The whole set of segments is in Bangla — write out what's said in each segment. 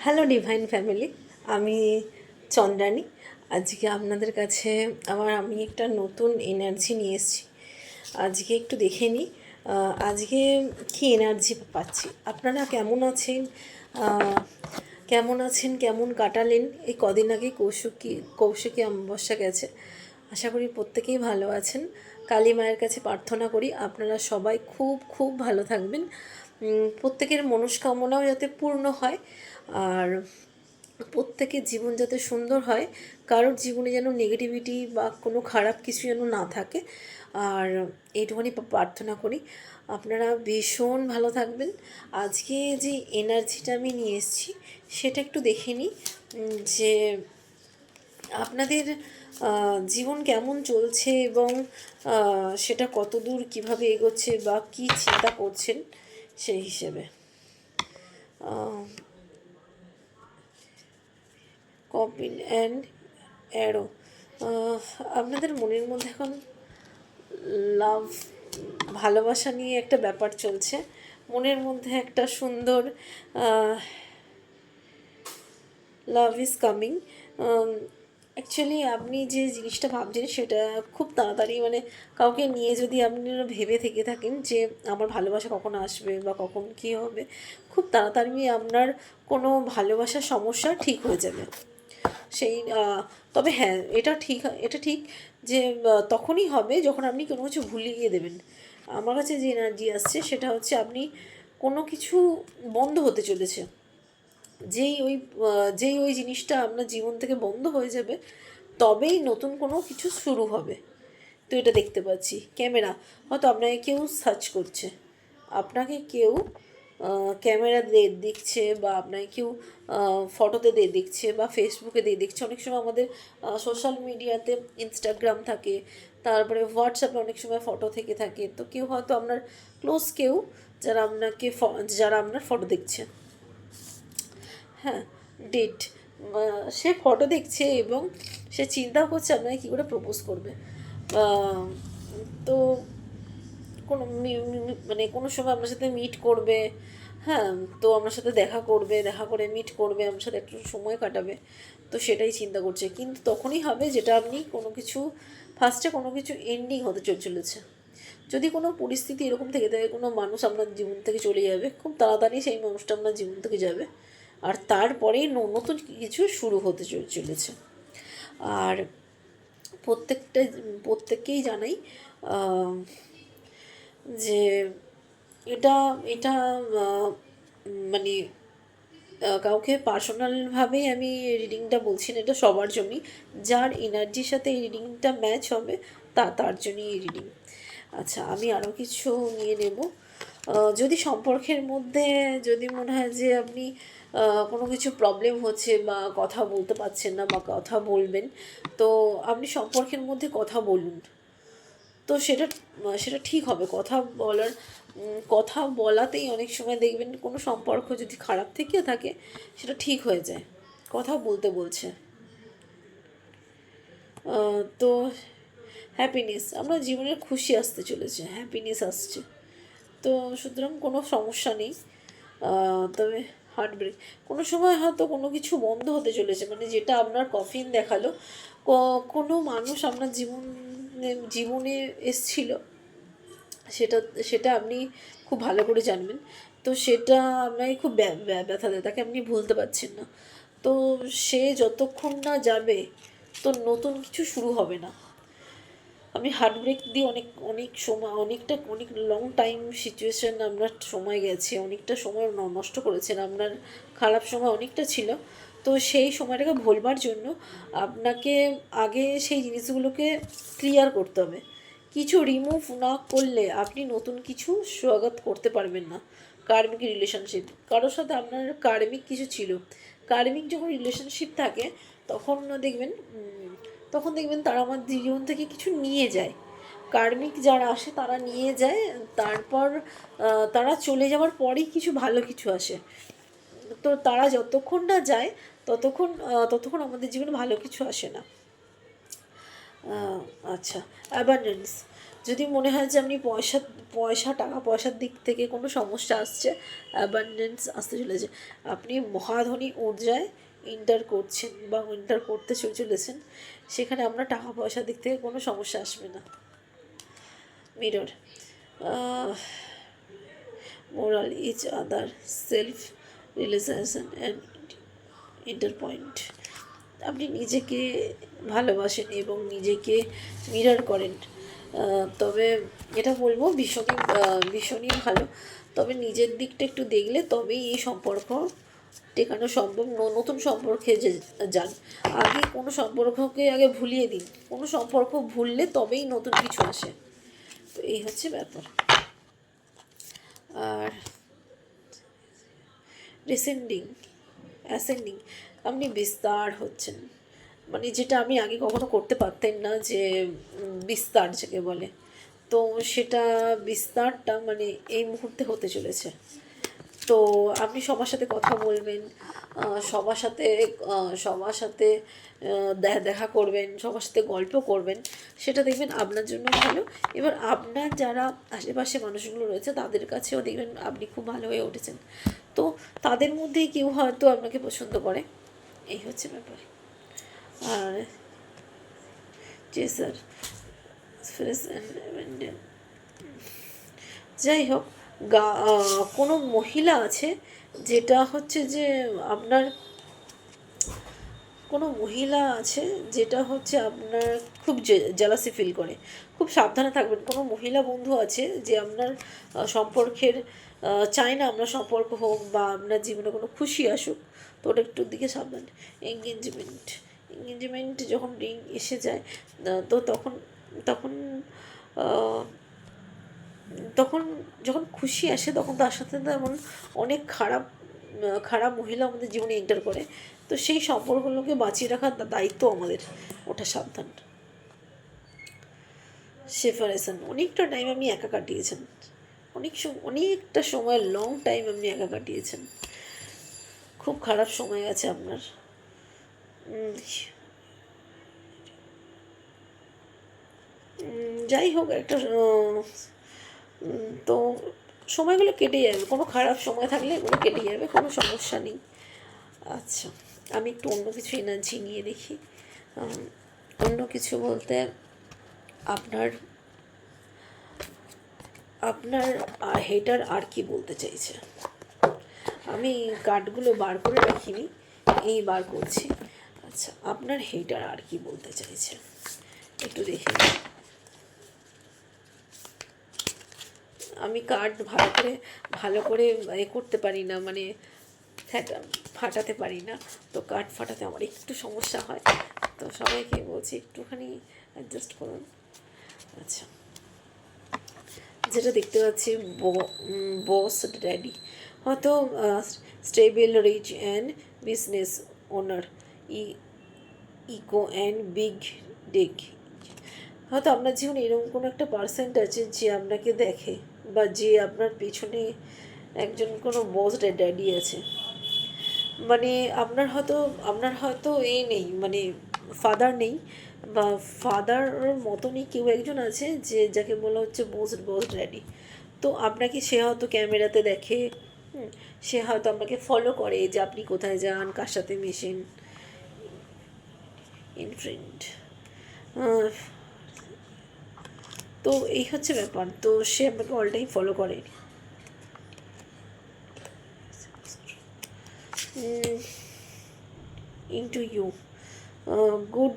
হ্যালো ডিভাইন ফ্যামিলি, আমি চন্দ্রানী। আজকে আপনাদের কাছে আমি একটা নতুন এনার্জি নিয়ে এসেছি। আজকে একটু দেখে নিই আজকে কী এনার্জি পাচ্ছি। আপনারা কেমন আছেন, কেমন কাটালেন? এই কদিন আগে কৌশিকী অমাবস্যা গেছে। আশা করি প্রত্যেকেই ভালো আছেন। কালী মায়ের কাছে প্রার্থনা করি আপনারা সবাই খুব খুব ভালো থাকবেন, প্রত্যেকের মনস্কামনাও যাতে পূর্ণ হয়, আর প্রত্যেকের জীবন যাতে সুন্দর হয়, কারোর জীবনে যেন নেগেটিভিটি বা কোনো খারাপ কিছু যেন না থাকে। আর এইটুখানি প্রার্থনা করি আপনারা ভীষণ ভালো থাকবেন। আজকে যে এনার্জিটা আমি নিয়ে এসেছি সেটা একটু দেখে নিই, যে আপনাদের জীবন কেমন চলছে এবং সেটা কত দূর কীভাবে এগোচ্ছে বা কী চিন্তা করছেন সেই হিসেবে। কপিন অ্যান্ড অ্যারো, আপনাদের মনের মধ্যে এখন লাভ, ভালোবাসা নিয়ে একটা ব্যাপার চলছে। মনের মধ্যে একটা সুন্দর লাভ ইজ কামিং। অ্যাকচুয়ালি আপনি যে জিনিসটা ভাবছেন সেটা খুব তাড়াতাড়ি, মানে কাউকে নিয়ে যদি আপনি ভেবে থেকে থাকেন যে আমার ভালোবাসা কখন আসবে বা কখন কী হবে, খুব তাড়াতাড়ি আপনার কোনো ভালোবাসার সমস্যা ঠিক হয়ে যাবে। সেই তবে হ্যাঁ, এটা ঠিক যে তখনই হবে যখন আপনি কোনো কিছু ভুলিয়ে দেবেন। আমার কাছে যে এনার্জি আসছে সেটা হচ্ছে আপনি কোনো কিছু বন্ধ হতে চলেছে, যেই ওই জিনিসটা আপনার জীবন থেকে বন্ধ হয়ে যাবে তবেই নতুন কোনো কিছু শুরু হবে। তো এটা দেখতে পাচ্ছি ক্যামেরা, হয়তো আপনাকে কেউ সার্চ করছে, আপনাকে কেউ ক্যামেরা দিয়ে দেখছে, বা আপনাকে কেউ ফটোতে দিয়ে দেখছে বা ফেসবুকে দিয়ে দেখছে। অনেক সময় আমাদের সোশ্যাল মিডিয়াতে ইনস্টাগ্রাম থাকে, তারপরে হোয়াটসঅ্যাপে অনেক সময় ফটো থেকে থাকে। তো কেউ হয়তো আপনার ক্লোজ কেউ যারা আপনার ফটো দেখছে, হ্যাঁ, ডেট, সে ফটো দেখছে এবং সে চিন্তাও করছে আপনাকে কী করে প্রপোজ করবে। তো কোনো মানে কোনো সময় আপনার সাথে মিট করবে, হ্যাঁ, তো আপনার সাথে দেখা করে মিট করবে, আপনার সাথে একটু সময় কাটাবে। তো সেটাই চিন্তা করছে, কিন্তু তখনই হবে যেটা আপনি কোনো কিছু ফার্স্টে কোনো কিছু এন্ডিং হতে চলেছে। যদি কোনো পরিস্থিতি এরকম থেকে থাকে, কোনো মানুষ আপনার জীবন থেকে চলে যাবে, খুব তাড়াতাড়ি সেই মানুষটা আপনার জীবন থেকে যাবে, আর তারপরেই নতুন কিছু শুরু হতে চলেছে। আর প্রত্যেককেই জানাই যে এটা এটা মানে কাউকে পার্সোনালভাবেই আমি রিডিংটা বলছি না, এটা সবার জন্যই। যার এনার্জির সাথে এই রিডিংটা ম্যাচ হবে তার জন্যই এই রিডিং। আচ্ছা, আমি আরও কিছু নিয়ে নেব। যদি সম্পর্কের মধ্যে যদি মনে হয় যে আপনি কোনো কিছু প্রবলেম হচ্ছে বা কথা বলতে পারছেন না বা কথা বলবেন, তো আপনি সম্পর্কের মধ্যে কথা বলুন। তো সেটা ঠিক হবে। কথা বলাতেই অনেক সময় দেখবেন কোনো সম্পর্ক যদি খারাপ থেকে থাকে সেটা ঠিক হয়ে যায়, কথা বলছে। তো হ্যাপিনেস, আমরা জীবনের খুশি আসতে চলেছে, হ্যাপিনেস আসছে। তো সুতরাং কোনো সমস্যা নেই। তবে হার্টব্রেক, কোনো সময় হয়তো কোনো কিছু বন্ধ হতে চলেছে, মানে যেটা আপনার কফিন দেখালো, কোনো মানুষ আপনার জীবনে এসছিল, সেটা সেটা আপনি খুব ভালো করে জানবেন। তো সেটা আপনাকে খুব ব্যথা দেয়, তাকে আপনি ভুলতে পারছেন না। তো সে যতক্ষণ না যাবে তো নতুন কিছু শুরু হবে না। আমি হার্টব্রেক দিয়ে অনেক সময় অনেক লং টাইম সিচুয়েশান আপনার সময় গেছে, অনেকটা সময় নষ্ট করেছেন, আপনার খারাপ সময় অনেকটা ছিল। তো সেই সময়টাকে ভুলবার জন্য আপনাকে আগে সেই জিনিসগুলোকে ক্লিয়ার করতে হবে। কিছু রিমুভ না করলে আপনি নতুন কিছু স্বাগত করতে পারবেন না। কার্মিক রিলেশনশিপ, কারোর সাথে আপনার কার্মিক কিছু ছিল, কার্মিক যখন রিলেশনশিপ থাকে তখন দেখবেন তারা আমার জীবন থেকে কিছু নিয়ে যায়। কার্মিক যারা আসে তারা নিয়ে যায়, তারপর তারা চলে যাওয়ার পরেই কিছু ভালো কিছু আসে। তো তারা যতক্ষণ না যায় ততক্ষণ আমাদের জীবনে ভালো কিছু আসে না। আচ্ছা, অ্যাবান্ডেন্স, যদি মনে হয় যে আপনি টাকা পয়সার দিক থেকে কোনো সমস্যা আসছে, অ্যাবান্ডেন্স আসতে চলেছে, আপনি মহাধনী ঊর্জায় এন্টার করছেন বা এন্টার করতে চলেছেন, সেখানে আপনার টাকা পয়সার দিক থেকে কোনো সমস্যা আসবে না। Mirror, moral each other, self realization and inter point. আপনি নিজেকে ভালোবাসেন এবং নিজেকে মিরর করেন, তবে এটা বলবো ভীষণই ভালো। তবে নিজের দিকটা একটু দেখলে তবেই এই সম্পর্ক টেকানো সম্ভব। নতুন সম্পর্কে যান, আগে কোনো সম্পর্ককে আগে ভুলিয়ে দিন। কোনো সম্পর্ক ভুললে তবেই নতুন কিছু আসে। তো এই হচ্ছে ব্যাপার। আর অ্যাসেন্ডিং, আপনি বিস্তার হচ্ছেন, মানে যেটা আমি আগে কখনো করতে পারতেন না, যে বিস্তার যাকে বলে, তো সেটা বিস্তারটা মানে এই মুহূর্তে হতে চলেছে। তো আপনি সবার সাথে কথা বলবেন, সবার সাথে সবার সাথে দেখা করবেন, সবার সাথে গল্প করবেন, সেটা দেখবেন আপনার জন্য ভালো। এবার আপনার যারা আশেপাশে মানুষগুলো রয়েছে তাদের কাছেও দেখবেন আপনি খুব ভালো হয়ে উঠেছেন। তো তাদের মধ্যেই কেউ হয়তো আপনাকে পছন্দ করে, এই হচ্ছে ব্যাপার। আর চেসার, যাই হোক, কোনো মহিলা আছে যেটা হচ্ছে যে আপনার, কোনো মহিলা আছে যেটা হচ্ছে আপনার খুব জেলাসি ফিল করে, খুব সাবধানে থাকবেন। কোনো মহিলা বন্ধু আছে যে আপনার সম্পর্কের চায় না আপনার সম্পর্ক হোক বা আপনার জীবনে কোনো খুশি আসুক, তো ওটা একটু দিকে সাবধান। এঙ্গেজমেন্ট যখন রিং এসে যায়, তো তখন তখন তখন যখন খুশি আসে তখন তার সাথে তেমন অনেক খারাপ মহিলা আমাদের জীবনে এন্টার করে। তো সেই সম্পর্কগুলোকে বাঁচিয়ে রাখার দায়িত্ব আমাদের, ওটা সাবধান। সেপারেশন, অনেকটা টাইম আপনি একা কাটিয়েছেন, অনেকটা সময়, লং টাইম আপনি একা কাটিয়েছেন, খুব খারাপ সময় আছে আপনার। যাই হোক, একটা তো সময়গুলো কেটে যাবে, কোনো খারাপ সময় থাকলে এগুলো কেটে যাবে, কোনো সমস্যা নেই। আচ্ছা, আমি একটু অন্য কিছু এনার্জি নিয়ে দেখি। অন্য কিছু বলতে আপনার আপনার হেটার আর কি বলতে চাইছে, আমি কার্ডগুলো বার করে রাখিনি, এই বার করছি। আচ্ছা, আপনার হেটার আর কি বলতে চাইছে একটু দেখে। আমি কার্ড ভালো করে করতে পারি না, মানে ফাটাতে পারি না, তো কার্ড ফাটাতে আমার একটু সমস্যা হয়, তো সবাইকে বলছি একটুখানি অ্যাডজাস্ট করুন। আচ্ছা, যেটা দেখতে পাচ্ছি, বস ড্যাডি, হয়তো stable rich and business owner, echo and big deck, হয়তো আপনার জীবনে এরকম কোনো একটা পার্সেন্ট আছে যে আপনাকে দেখে, বা যে আপনার পেছনে একজন কোনো বস ড্যাডি আছে, মানে আপনার হয়তো নেই, মানে ফাদার নেই, বা ফাদার মতনই কেউ একজন আছে যে যাকে বলা হচ্ছে বস ড্যাডি। তো আপনাকে সে হয়তো ক্যামেরাতে দেখে, সে হয়তো আপনাকে ফলো করে যে আপনি কোথায় যান, কার সাথে মেশেন, ইন ফ্রেন্ড। তো এই হচ্ছে ব্যাপার, তো সে আপনাকে অল টাইম ফলো করে। Into you, good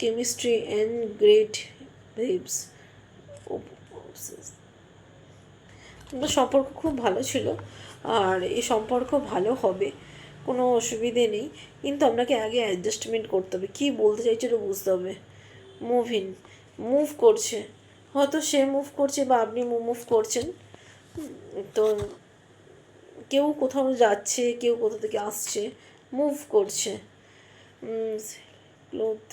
chemistry and great vibes, আপনার সম্পর্ক খুব ভালো ছিল, আর এই সম্পর্ক ভালো হবে, কোনো অসুবিধে নেই, কিন্তু আপনাকে আগে অ্যাডজাস্টমেন্ট করতে হবে, কী বলতে চাইছে ওটা বুঝতে হবে। মুভ করছে, হয়তো সে মুভ করছে বা আপনি মুভ করছেন, তো কেউ কোথাও যাচ্ছে, কেউ কোথা থেকে আসছে, মুভ করছে। ক্লোথ,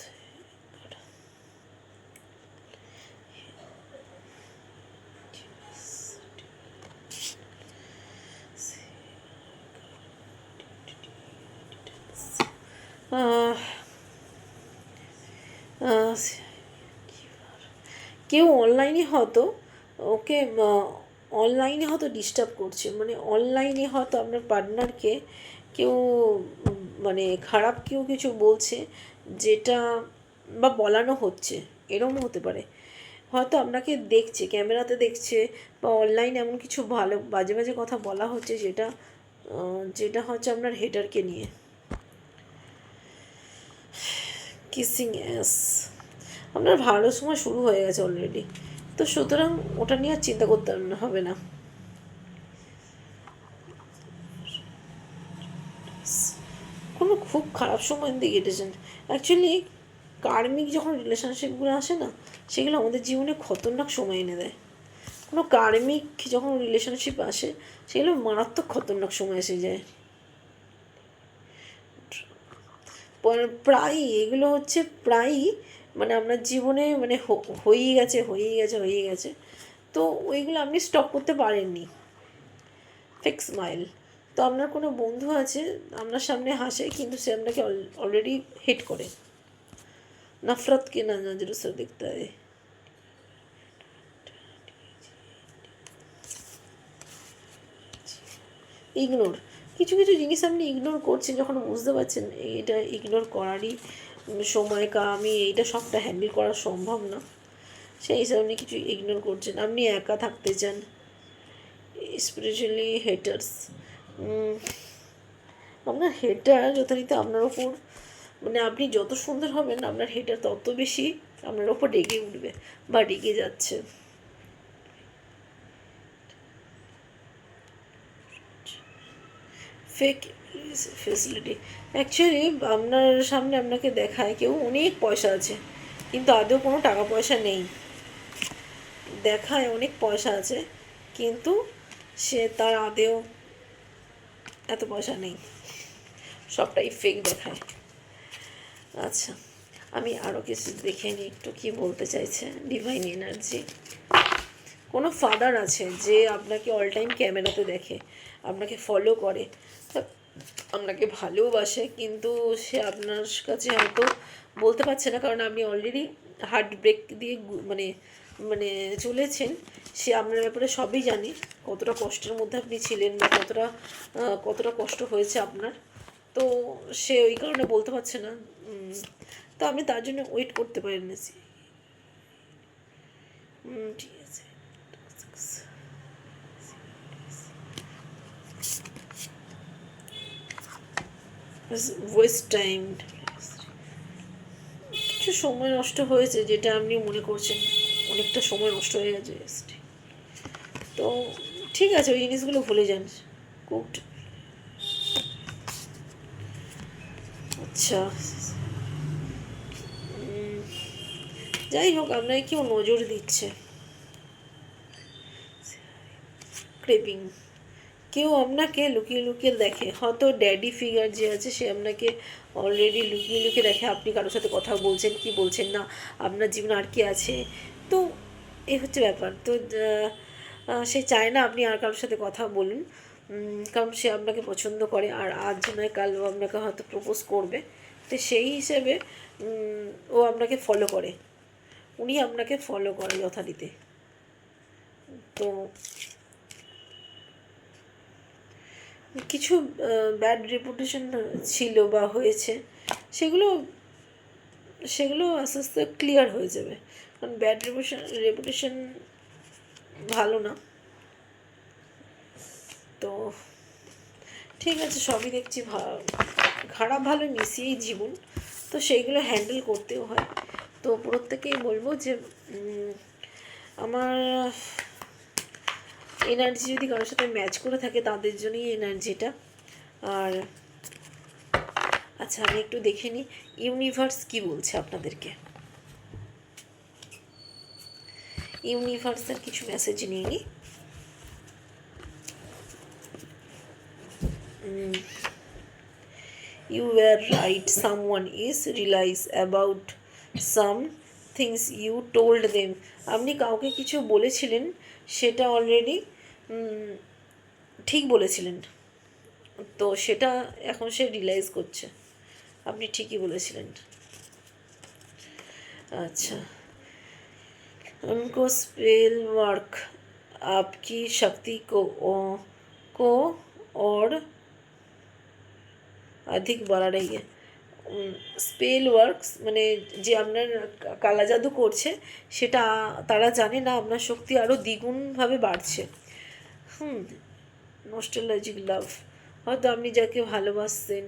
কেউ অনলাইনে হয়তো ওকে অনলাইনে হয়তো ডিস্টার্ব করছে, মানে অনলাইনে হয়তো আপনার পার্টনারকে কেউ মানে খারাপ কেউ কিছু বলছে, যেটা বা বলানো হচ্ছে, এরকমও হতে পারে। হয়তো আপনাকে দেখছে, ক্যামেরাতে দেখছে, বা অনলাইনে এমন কিছু ভালো বাজে বাজে কথা বলা হচ্ছে যেটা যেটা হচ্ছে আপনার হেটারকে নিয়ে। কিসিং অ্যাস, আপনার ভালো সময় শুরু হয়ে গেছে অলরেডি, তো সুতরাং ওটা নিয়ে আর চিন্তা করতে হবে না। কোনো খুব খারাপ সময় দিয়ে কেটেছেন অ্যাকচুয়ালি। কার্মিক যখন রিলেশনশিপগুলো আসে না, সেগুলো আমাদের জীবনে খতরনাক সময় এনে দেয়। কোনো কার্মিক যখন রিলেশনশিপ আসে, সেগুলো মারাত্মক খতরনাক সময় এসে যায়। প্রায়ই এগুলো হচ্ছে প্রায়ই মানে আপনার জীবনে মানে হয়েই গেছে। তো ওইগুলো আপনি স্টপ করতে পারেননি। ফিক্স স্মাইল, তো আপনার কোনো বন্ধু আছে আপনার সামনে হাসে, কিন্তু সে আপনাকে অলরেডি হিট করে। নফরত কে নজর সে দেখতা है। ইগনোর, কিছু কিছু জিনিস আপনি ইগনোর করছেন যখন বুঝতে পারছেন এটা ইগনোর করারই সময়, আমি এইটা সবটা হ্যান্ডেল করা সম্ভব না, সেই হিসাবে আপনি কিছু ইগনোর করছেন। আপনি একা থাকতে চান। স্পিরিচুয়ালি হেটার্স, আপনার হেটার যথারীতি আপনার ওপর, মানে আপনি যত সুন্দর হবেন আপনার হেটার তত বেশি আপনার ওপর রেগে উঠবে বা রেগে যাচ্ছে। ফেক ফেসিলিটি, অ্যাকচুয়ালি আপনার সামনে আপনাকে দেখায় কেউ অনেক পয়সা আছে, কিন্তু আদৌ কোনো টাকা পয়সা নেই। দেখায় অনেক পয়সা আছে, কিন্তু সে তার আদেও এত পয়সা নেই, সবটাই ফেক দেখায়। আচ্ছা, আমি আরও কিছু দেখে নিই একটু কী বলতে চাইছে ডিভাইন এনার্জি। কোনো ফাদার আছে যে আপনাকে অল টাইম ক্যামেরাতে দেখে, আপনাকে ফলো করে, আপনাকে ভালোবাসে, কিন্তু সে আপনার কাছে হয়তো বলতে পারছে না, কারণ আপনি অলরেডি হার্ট ব্রেক দিয়ে মানে মানে চলেছেন। সে আপনার ব্যাপারে সবই জানে, কতটা কষ্টের মধ্যে আপনি ছিলেন বা কতটা কষ্ট হয়েছে আপনার। তো সে ওই কারণে বলতে পারছে না। তো আপনি তার জন্য ওয়েট করতে পারেন না। ঠিক আছে, ওয়েস্ট টাইম, কিছু সময় নষ্ট হয়েছে যেটা আপনি মনে করছেন অনেকটা সময় নষ্ট হয়ে গেছে। তো ঠিক আছে, ওই জিনিসগুলো ভুলে যান। কুকড, আচ্ছা, যাই হোক আপনাকে কেউ নজর দিচ্ছে। ক্রেপিং, কেউ আপনাকে লুকিয়ে লুকিয়ে দেখে, হয়তো ড্যাডি ফিগার যে আছে সে আপনাকে অলরেডি লুকিয়ে লুকিয়ে দেখে আপনি কারোর সাথে কথা বলছেন কি বলছেন না, আপনার জীবনে আর কি আছে। তো এই হচ্ছে ব্যাপার। তো সে চায় না আপনি আর কারোর সাথে কথা বলুন, কারণ সে আপনাকে পছন্দ করে, আর আজ নয় কাল ও আপনাকে হয়তো প্রপোজ করবে। তো সেই হিসেবে ও আপনাকে ফলো করে, উনি আপনাকে ফলো করে যথারীতি। তো কিছু ব্যাড রেপুটেশন ছিল বা হয়েছে, সেগুলো সেগুলো আস্তে আস্তে ক্লিয়ার হয়ে যাবে, কারণ ব্যাড রেপুটেশন ভালো না। তো ঠিক আছে, সবই দেখছি খারাপ ভালো মিশিয়েই জীবন, তো সেইগুলো হ্যান্ডেল করতেও হয়। তো প্রত্যেকেই বলবো যে আমার এনার্জি যদি কারোর সাথে ম্যাচ করে থাকে তাদের জন্যই এনার্জিটা। আর আচ্ছা, আমি একটু দেখে নিই ইউনিভার্স কি বলছে আপনাদেরকে। ইউনিভার্সের কিছু মেসেজ নিয়ে নিই। You were right, someone is realize about some things you told them. আপনি কাউকে কিছু বলেছিলেন, সেটা অলরেডি ঠিক বলেছিলেন, তো সেটা এখন সে রিয়েলাইজ করছে আপনি ঠিকই বলেছিলেন। আচ্ছা, उनको स्पेल वर्क आपकी शक्ति को और अधिक बढ़ा रही है। স্পেল ওয়ার্কস মানে যে আপনার কালা জাদু করছে সেটা তারা জানে না আপনার শক্তি আরও দ্বিগুণভাবে বাড়ছে। নস্টালজিক লাভ, হয়তো আপনি যাকে ভালোবাসতেন,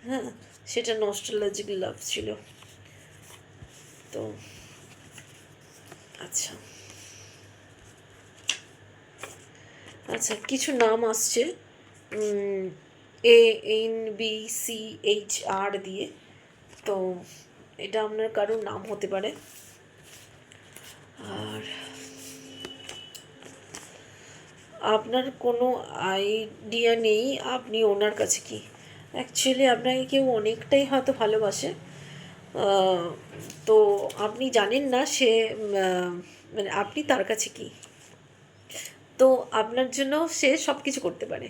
হ্যাঁ, সেটা নস্টালজিক লাভ ছিল। তো আচ্ছা আচ্ছা কিছু নাম আসছে ANBCHR দিয়ে, তো এটা আপনার কারোর নাম হতে পারে। আর আপনার কোনো আইডিয়া নেই আপনি ওনার কাছে কি। অ্যাকচুয়ালি আপনাকে কেউ অনেকটাই হয়তো ভালোবাসে, তো আপনি জানেন না সে মানে আপনি তার কাছে কি। তো আপনার জন্য সে সব কিছু করতে পারে।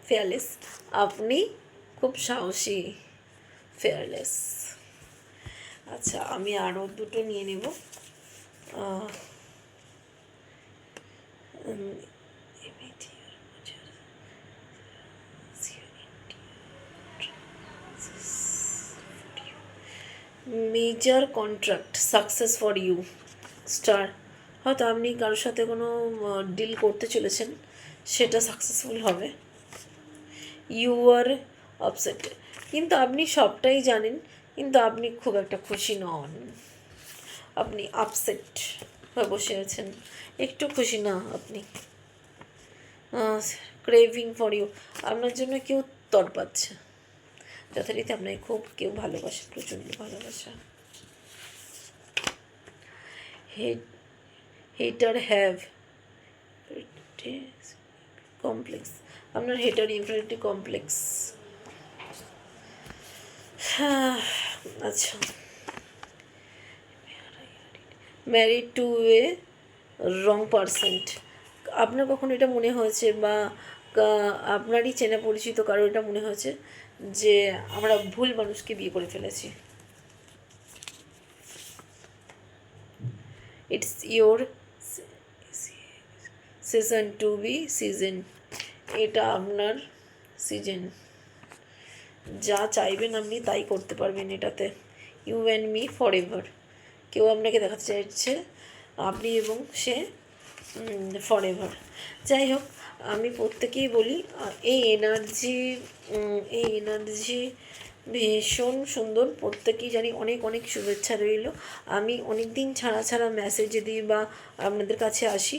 ফেয়ারলেস, আপনি খুব সাহসী, ফেয়ারলেস। আচ্ছা আমি আরও দুটো নিয়ে নেব। Major contract success for you, star. হয়তো আপনি কারোর সাথে কোনো ডিল করতে চলেছেন, সেটা সাকসেসফুল হবে। ইউ আর আপসেট, কিন্তু আপনি সবটাই জানেন, কিন্তু আপনি খুব একটা খুশি নন। আপনি আপসেট হয়ে বসে আছেন, একটু খুশি না আপনি। ক্রেভিং ফর ইউ, আপনার জন্য কেউ তড়পাচ্ছে, যথারীতি আপনাকে খুব কেউ ভালোবাসে, প্রচণ্ড ভালোবাসা। হেটার হ্যাভ কমপ্লেক্স, আপনার হেটার ইনফিনিটি কমপ্লেক্স। আচ্ছা married to A wrong percent, আপনার কখন এটা মনে হয়েছে বা আপনারই চেনা পরিচিত কারো এটা মনে হয়েছে যে আমরা ভুল মানুষকে বিয়ে করে ফেলেছি। It's your season to be season, এটা আপনার সিজন। যা চাইবেন আপনি তাই করতে পারবেন এটাতে। You and me for ever আপনাকে দেখাতে চাইছে আপনি এবং সে ফর এভার। যাই হোক, আমি প্রত্যেকেই বলি এই এনার্জি ভীষণ সুন্দর, প্রত্যেকেই জানি। অনেক অনেক শুভেচ্ছা রইল। আমি অনেক দিন ছাড়া মেসেজ দিই বা আপনাদের কাছে আসি।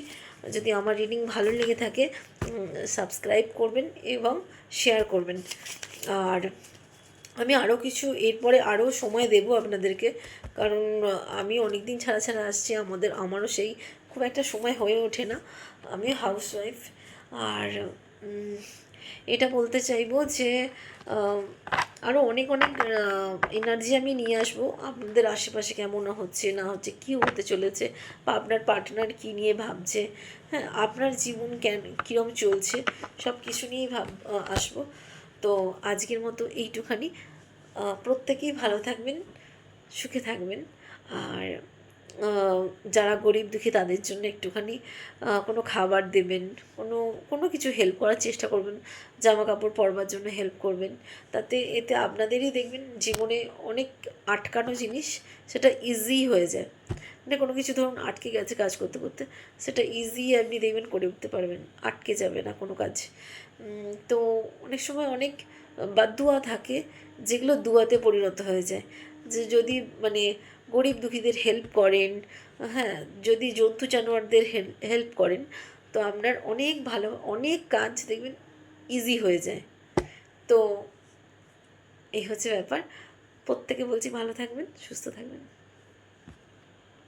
যদি আমার রিডিং ভালো লেগে থাকে সাবস্ক্রাইব করবেন এবং শেয়ার করবেন। আর আমি আরও কিছু এরপরে আরও সময় দেবো আপনাদেরকে, কারণ আমি অনেক দিন ছাড়া আসছি, আমারও সেই খুব একটা সময় হয়ে ওঠে না। আমি হাউসওয়াইফ। আর এটা বলতে চাইবো যে আরও অনেক অনেক এনার্জি আমি নিয়ে আসবো। আপনাদের আশেপাশে কেমন হচ্ছে না হচ্ছে, কী হতে চলেছে, বা আপনার পার্টনার কী নিয়ে ভাবছে, হ্যাঁ, আপনার জীবন কীরকম চলছে, সব কিছু নিয়েই আসবো। তো আজকের মতো এইটুখানি। প্রত্যেকেই ভালো থাকবেন, সুখে থাকবেন। আর যারা গরিব দুঃখী তাদের জন্য একটুখানি কোনো খাবার দেবেন, কোনো কিছু হেল্প করার চেষ্টা করবেন, জামা কাপড় পরবার জন্য হেল্প করবেন। এতে আপনাদেরই দেখবেন জীবনে অনেক আটকানো জিনিস সেটা ইজি হয়ে যায়। মানে কোনো কিছু ধরুন আটকে গেছে কাজ করতে করতে, সেটা ইজি আপনি দেখবেন করে উঠতে পারবেন, আটকে যাবে না কোনো কাজ। তো অনেক সময় অনেক বাদদুয়া থাকে যেগুলো দুয়াতে পরিণত হয়ে যায়। যে যদি মানে গরিব দুঃখীদের হেল্প করেন, হ্যাঁ, যদি জন্তু জানোয়ারদের হেল্প করেন, তো আপনার অনেক ভালো অনেক কাজ দেখবেন ইজি হয়ে যায়। তো এই হচ্ছে ব্যাপার। প্রত্যেকে বলছি ভালো থাকবেন, সুস্থ থাকবেন।